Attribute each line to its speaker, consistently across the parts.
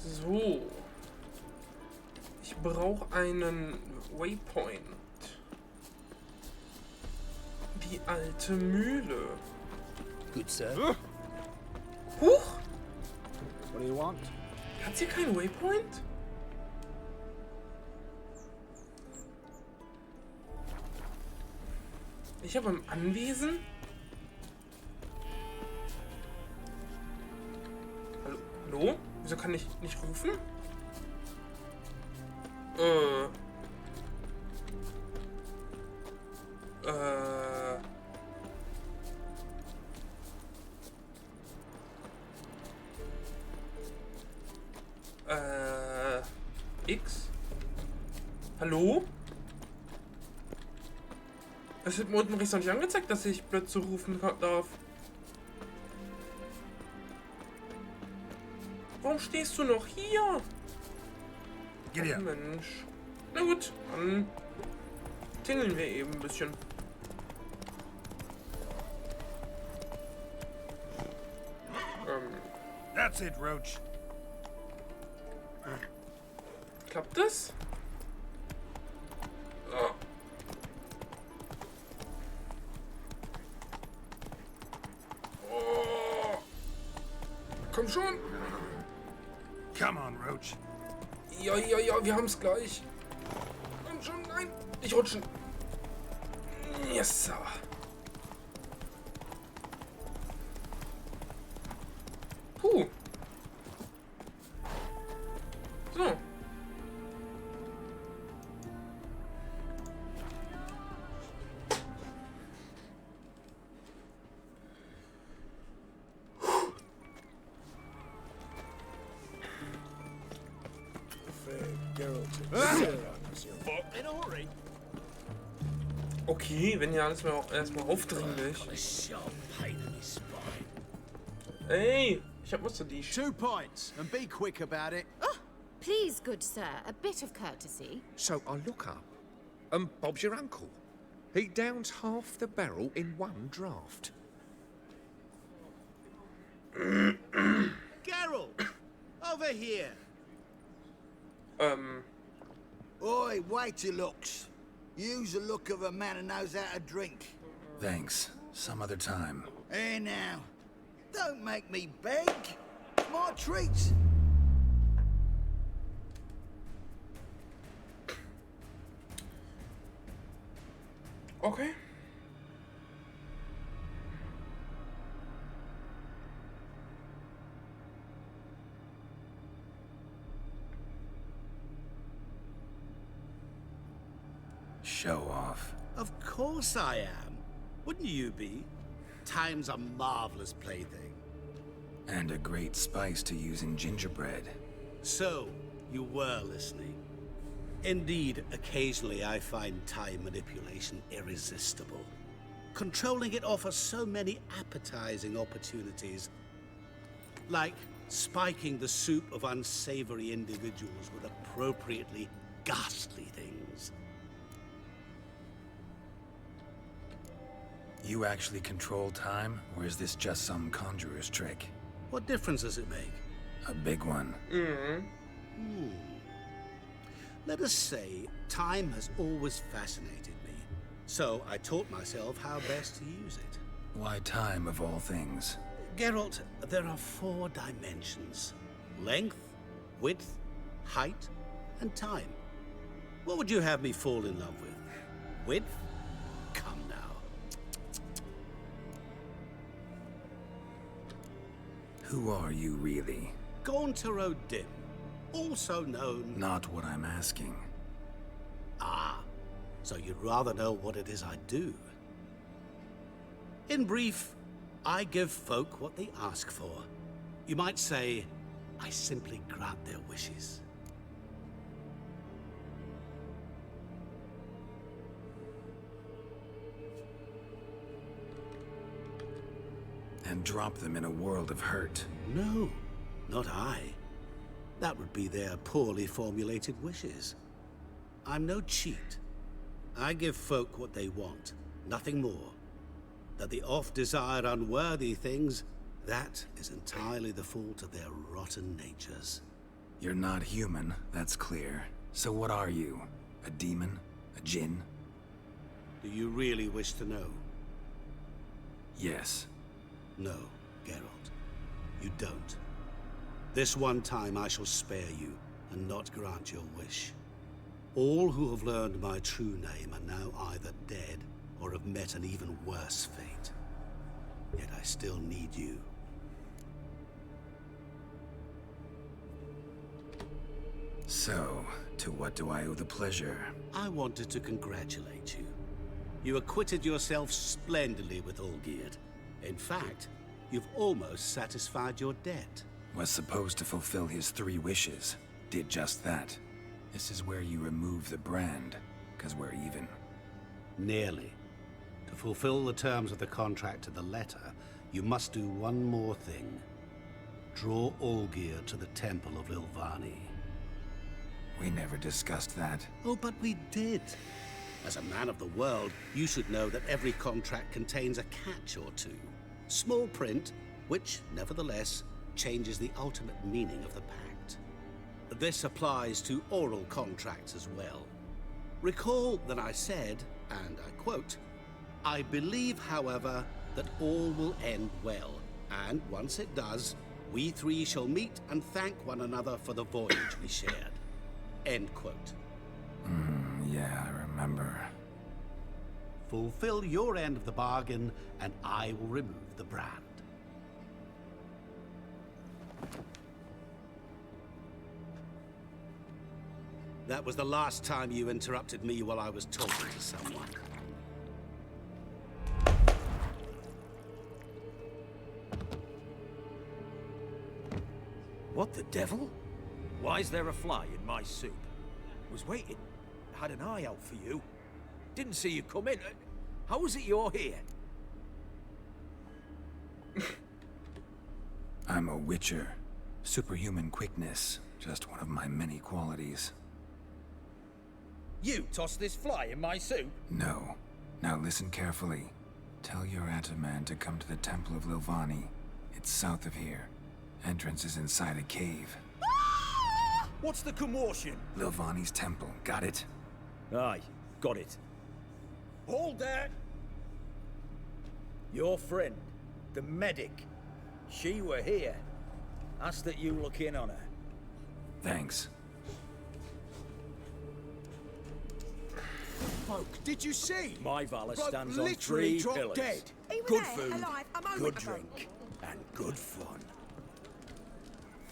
Speaker 1: So. Ich brauche einen Waypoint. Die alte Mühle.
Speaker 2: Good, sir.
Speaker 1: Huch!
Speaker 2: What do you want?
Speaker 1: Hat sie keinen Waypoint? Ich habe im Anwesen? Hallo? Hallo? Wieso kann ich nicht rufen? X? Hallo? Es wird mir unten rechts noch nicht angezeigt, dass ich plötzlich rufen darf. Warum stehst du noch hier? Ach, Mensch. Na gut, dann tingeln wir eben ein bisschen.
Speaker 3: That's it, Roach.
Speaker 1: Klappt das? Oh. Oh. Komm schon.
Speaker 3: Come on, Roach.
Speaker 1: Ja, ja, ja, wir haben's gleich. Komm schon, nein. Ich rutschen. Yes, sir. Puh. So.
Speaker 2: Geralt.
Speaker 3: In a hurry.
Speaker 1: Okay, wenn hier alles mal erstmal aufdringlich.
Speaker 2: A sharp pain in his spine.
Speaker 1: Ey, ich hab was zu dich.
Speaker 4: 2 points, and be quick about it.
Speaker 5: Oh, please, good sir, a bit of courtesy.
Speaker 6: So I look up, and Bob's your uncle. He downs half the barrel in one draft.
Speaker 4: Geralt, over here.
Speaker 7: Oi, waiter looks. Use the look of a man who knows how to drink.
Speaker 2: Thanks. Some other time.
Speaker 7: Here now. Don't make me beg. It's my treat.
Speaker 1: Okay.
Speaker 2: Show off.
Speaker 4: Of course I am. Wouldn't you be? Time's a marvelous plaything.
Speaker 2: And a great spice to use in gingerbread.
Speaker 4: So, you were listening. Indeed, occasionally I find time manipulation irresistible. Controlling it offers so many appetizing opportunities. Like spiking the soup of unsavory individuals with appropriately ghastly things.
Speaker 2: You actually control time, or is this just some conjurer's trick?
Speaker 4: What difference does it make?
Speaker 2: A big one.
Speaker 4: Let us say, time has always fascinated me. So I taught myself how best to use it.
Speaker 2: Why time of all things?
Speaker 4: Geralt, there are 4 dimensions. Length, width, height, and time. What would you have me fall in love with? Width? Come now.
Speaker 2: Who are you really?
Speaker 4: Gauntero Dim, also known...
Speaker 2: Not what I'm asking.
Speaker 4: Ah, so you'd rather know what it is I do. In brief, I give folk what they ask for. You might say, I simply grant their wishes.
Speaker 2: And drop them in a world of hurt.
Speaker 4: No, not I. That would be their poorly formulated wishes. I'm no cheat. I give folk what they want, nothing more. That they oft desire unworthy things, that is entirely the fault of their rotten natures.
Speaker 2: You're not human, that's clear. So what are you? A demon? A djinn?
Speaker 4: Do you really wish to know?
Speaker 2: Yes.
Speaker 4: No, Geralt. You don't. This one time I shall spare you and not grant your wish. All who have learned my true name are now either dead or have met an even worse fate. Yet I still need you.
Speaker 2: So, to what do I owe the pleasure?
Speaker 4: I wanted to congratulate you. You acquitted yourself splendidly with Olgierd. In fact, you've almost satisfied your debt.
Speaker 2: Was supposed to fulfill his 3 wishes. Did just that. This is where you remove the brand, 'cause we're even.
Speaker 4: Nearly. To fulfill the terms of the contract to the letter, you must do one more thing. Draw Olgierd to the Temple of Lilvani.
Speaker 2: We never discussed that.
Speaker 4: Oh, but we did. As a man of the world, you should know that every contract contains a catch or two. Small print, which, nevertheless, changes the ultimate meaning of the pact. This applies to oral contracts as well. Recall that I said, and I quote, "I believe, however, that all will end well, and once it does, we 3 shall meet and thank one another for the voyage we shared." End quote.
Speaker 2: Yeah, I remember.
Speaker 4: Fulfill your end of the bargain, and I will remove the brand. That was the last time you interrupted me while I was talking to someone.
Speaker 8: What the devil? Why is there a fly in my soup? Was waiting. Had an eye out for you. Didn't see you come in. How is it you're here?
Speaker 2: I'm a witcher. Superhuman quickness. Just one of my many qualities.
Speaker 8: You tossed this fly in my soup?
Speaker 2: No. Now listen carefully. Tell your Ataman to come to the Temple of Lilvani. It's south of here. Entrance is inside a cave.
Speaker 8: What's the commotion?
Speaker 2: Lilvani's temple, got it?
Speaker 8: Aye, got it. Hold there! Your friend, the medic, she were here. Ask that you look in on her.
Speaker 2: Thanks.
Speaker 3: Folk, did you see?
Speaker 8: My Valor
Speaker 3: Bloke
Speaker 8: stands on
Speaker 3: literally
Speaker 8: 3
Speaker 3: dropped
Speaker 8: pillars.
Speaker 3: dead.
Speaker 9: He was
Speaker 8: Good
Speaker 9: there,
Speaker 8: food,
Speaker 9: alive, a moment
Speaker 8: good
Speaker 9: ago.
Speaker 8: drink, and good fun.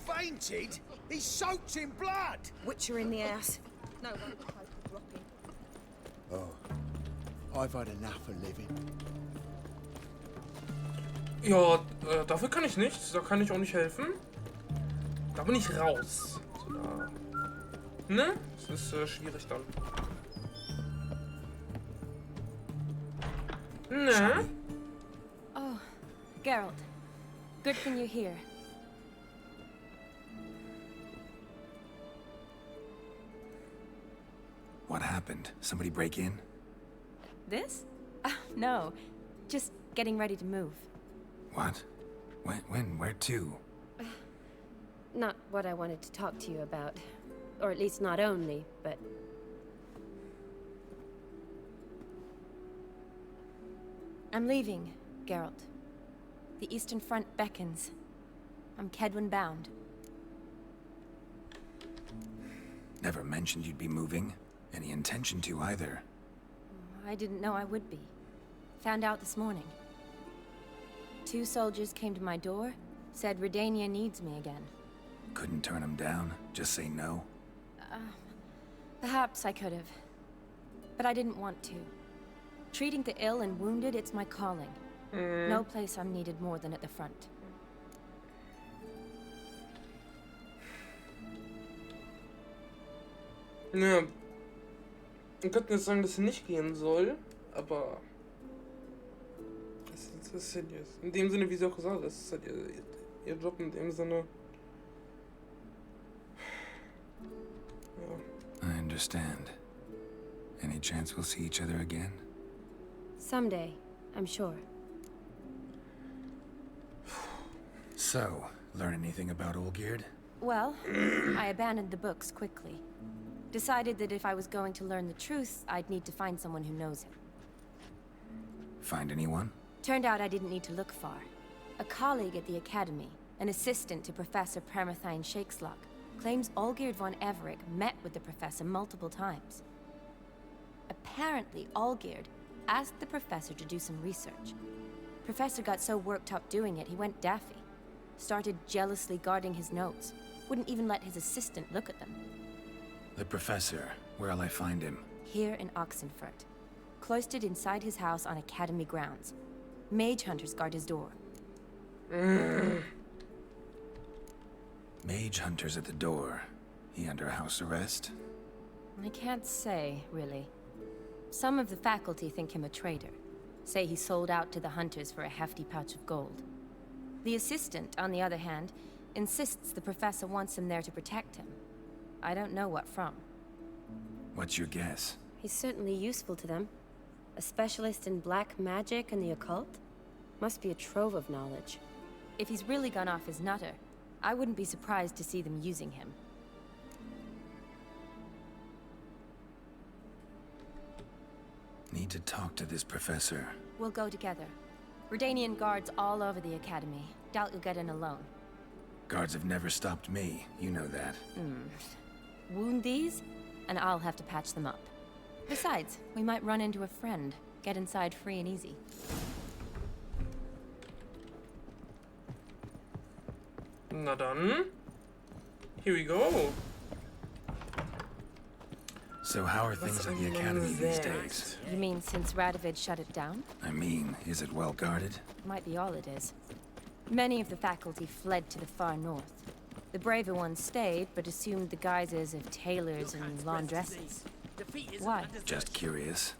Speaker 3: Fainted? He's soaked in blood.
Speaker 9: Witcher in the house. No wonder the place was rocking.
Speaker 3: I've had enough of living.
Speaker 1: Ja, dafür kann ich nichts. Da kann ich auch nicht helfen. Da bin ich raus. So, da. Ne? Das ist schwierig dann. Ne?
Speaker 10: Oh, Geralt. Good thing you're here.
Speaker 2: What happened? Somebody break in?
Speaker 10: This? No. Just getting ready to move.
Speaker 2: What? When? Where to?
Speaker 10: Not what I wanted to talk to you about. Or at least not only, but... I'm leaving, Geralt. The Eastern Front beckons. I'm Kedwin bound.
Speaker 2: Never mentioned you'd be moving. Any intention to either.
Speaker 10: I didn't know I would be. Found out this morning. 2 soldiers came to my door, said Redania needs me again.
Speaker 2: Couldn't turn him down? Just say no?
Speaker 10: Perhaps I could have. But I didn't want to. Treating the ill and wounded, it's my calling. No place I'm needed more than at the front.
Speaker 1: Ja. Wir könnten jetzt sagen, dass sie nicht gehen soll, aber das ist halt in dem Sinne, wie sie auch gesagt hat, das ist halt ihr Job in dem Sinne. Ja.
Speaker 2: I understand. Any chance we'll see each other again?
Speaker 10: Someday, I'm sure.
Speaker 2: So, learn anything about Olgierd?
Speaker 10: Well, I abandoned the books quickly. Decided that if I was going to learn the truth, I'd need to find someone who knows him.
Speaker 2: Find anyone?
Speaker 10: Turned out I didn't need to look far. A colleague at the Academy, an assistant to Professor Permathine Shakeslock, claims Olgierd von Everec met with the professor multiple times. Apparently, Olgierd asked the professor to do some research. Professor got so worked up doing it, he went daffy. Started jealously guarding his notes. Wouldn't even let his assistant look at them.
Speaker 2: The professor. Where'll I find him?
Speaker 10: Here in Oxenfurt. Cloistered inside his house on Academy grounds. Mage hunters guard his door.
Speaker 2: Mage hunters at the door. He under house arrest?
Speaker 10: I can't say, really. Some of the faculty think him a traitor. Say he sold out to the hunters for a hefty pouch of gold. The assistant, on the other hand, insists the professor wants him there to protect him. I don't know what from.
Speaker 2: What's your guess?
Speaker 10: He's certainly useful to them. A specialist in black magic and the occult? Must be a trove of knowledge. If he's really gone off his nutter, I wouldn't be surprised to see them using him.
Speaker 2: Need to talk to this professor.
Speaker 10: We'll go together. Redanian guards all over the Academy. Doubt you'll get in alone.
Speaker 2: Guards have never stopped me. You know that.
Speaker 10: Wound these, and I'll have to patch them up. Besides, we might run into a friend. Get inside free and easy.
Speaker 1: Na dann. Here we go.
Speaker 2: So how are things at the Academy these days?
Speaker 10: You mean since Radovid shut it down?
Speaker 2: I mean, is it well guarded?
Speaker 10: Might be all it is. Many of the faculty fled to the far north. The braver ones stayed, but assumed the guises of tailors and laundresses. Why?
Speaker 2: Just curious.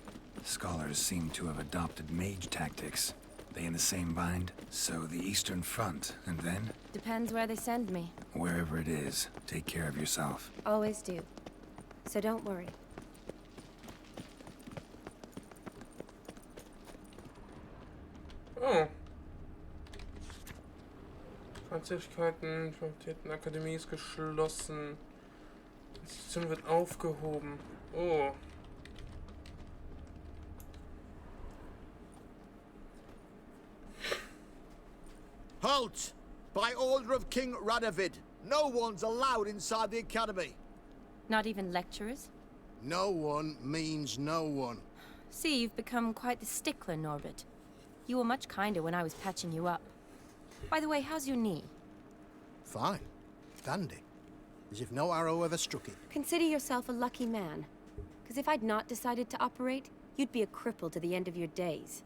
Speaker 2: Scholars seem to have adopted mage tactics. They in the same bind? So the Eastern Front, and then?
Speaker 10: Depends where they send me.
Speaker 2: Wherever it is, take care of yourself.
Speaker 10: Always do. So don't worry.
Speaker 1: Oh. Feindseligkeiten, Fakultätenakademie ist geschlossen. Institution wird aufgehoben. Oh.
Speaker 7: Halt! By order of King Radovid, no one's allowed inside the academy.
Speaker 10: Not even lecturers?
Speaker 7: No one means no one.
Speaker 10: See, you've become quite the stickler, Norbert. You were much kinder when I was patching you up. By the way, how's your knee?
Speaker 3: Fine. Dandy. As if no arrow ever struck it.
Speaker 10: Consider yourself a lucky man. Because if I'd not decided to operate, you'd be a cripple to the end of your days.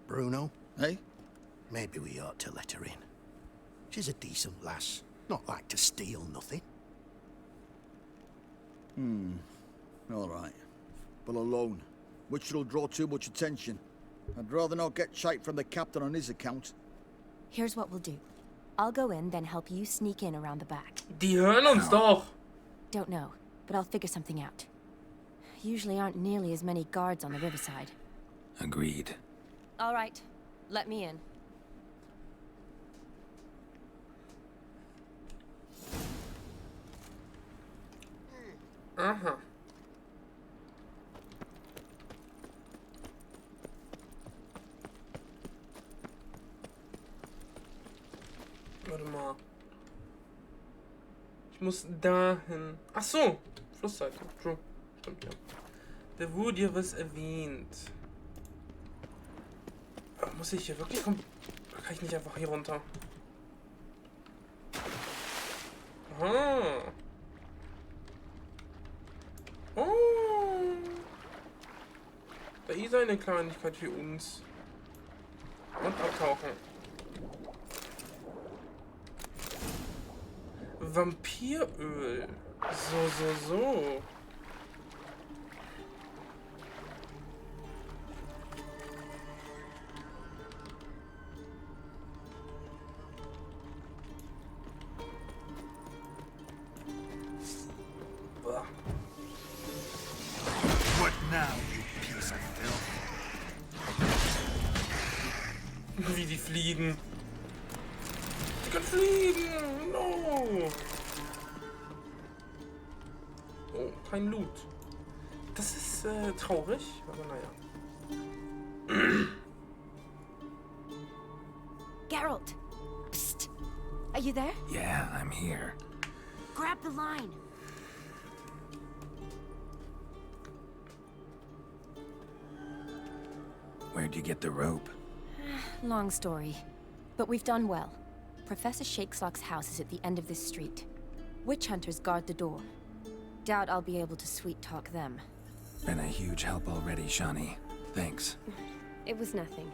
Speaker 3: Bruno?
Speaker 7: Eh?
Speaker 3: Maybe we ought to let her in. She's a decent lass. Not like to steal nothing.
Speaker 11: All right. But alone, which will draw too much attention. I'd rather not get shite from the captain on his account.
Speaker 10: Here's what we'll do. I'll go in, then help you sneak in around the back.
Speaker 1: Die hören uns doch.
Speaker 10: Don't know, but I'll figure something out. Usually aren't nearly as many guards on the riverside.
Speaker 2: Agreed.
Speaker 10: All right, let me in.
Speaker 1: Aha. Warte mal. Ich muss dahin. Ach so. Flussseite. True. Stimmt, ja. Da wurde ja was erwähnt. Muss ich hier wirklich kommen? Kann ich nicht einfach hier runter? Aha. Oh. Da ist eine Kleinigkeit für uns. Und abtauchen. Vampiröl. So.
Speaker 2: What now, you piece of filth?
Speaker 1: Wie die fliegen. Die können fliegen! No! Oh, kein Loot. Das ist traurig, aber naja.
Speaker 10: Geralt! Psst! Are you there?
Speaker 2: Yeah, I'm here.
Speaker 10: Grab the line!
Speaker 2: Where'd you get the rope?
Speaker 10: Long story. But we've done well. Professor Shakeslock's house is at the end of this street. Witch hunters guard the door. Doubt I'll be able to sweet-talk them.
Speaker 2: Been a huge help already, Shani. Thanks.
Speaker 10: It was nothing.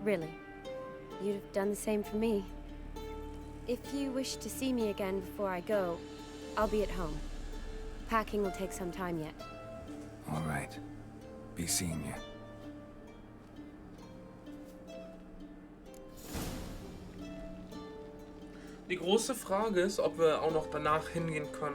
Speaker 10: Really. You'd have done the same for me. If you wish to see me again before I go, I'll be at home. Packing will take some time yet.
Speaker 2: All right. Be seeing you.
Speaker 1: Die große Frage ist, ob wir auch noch danach hingehen können.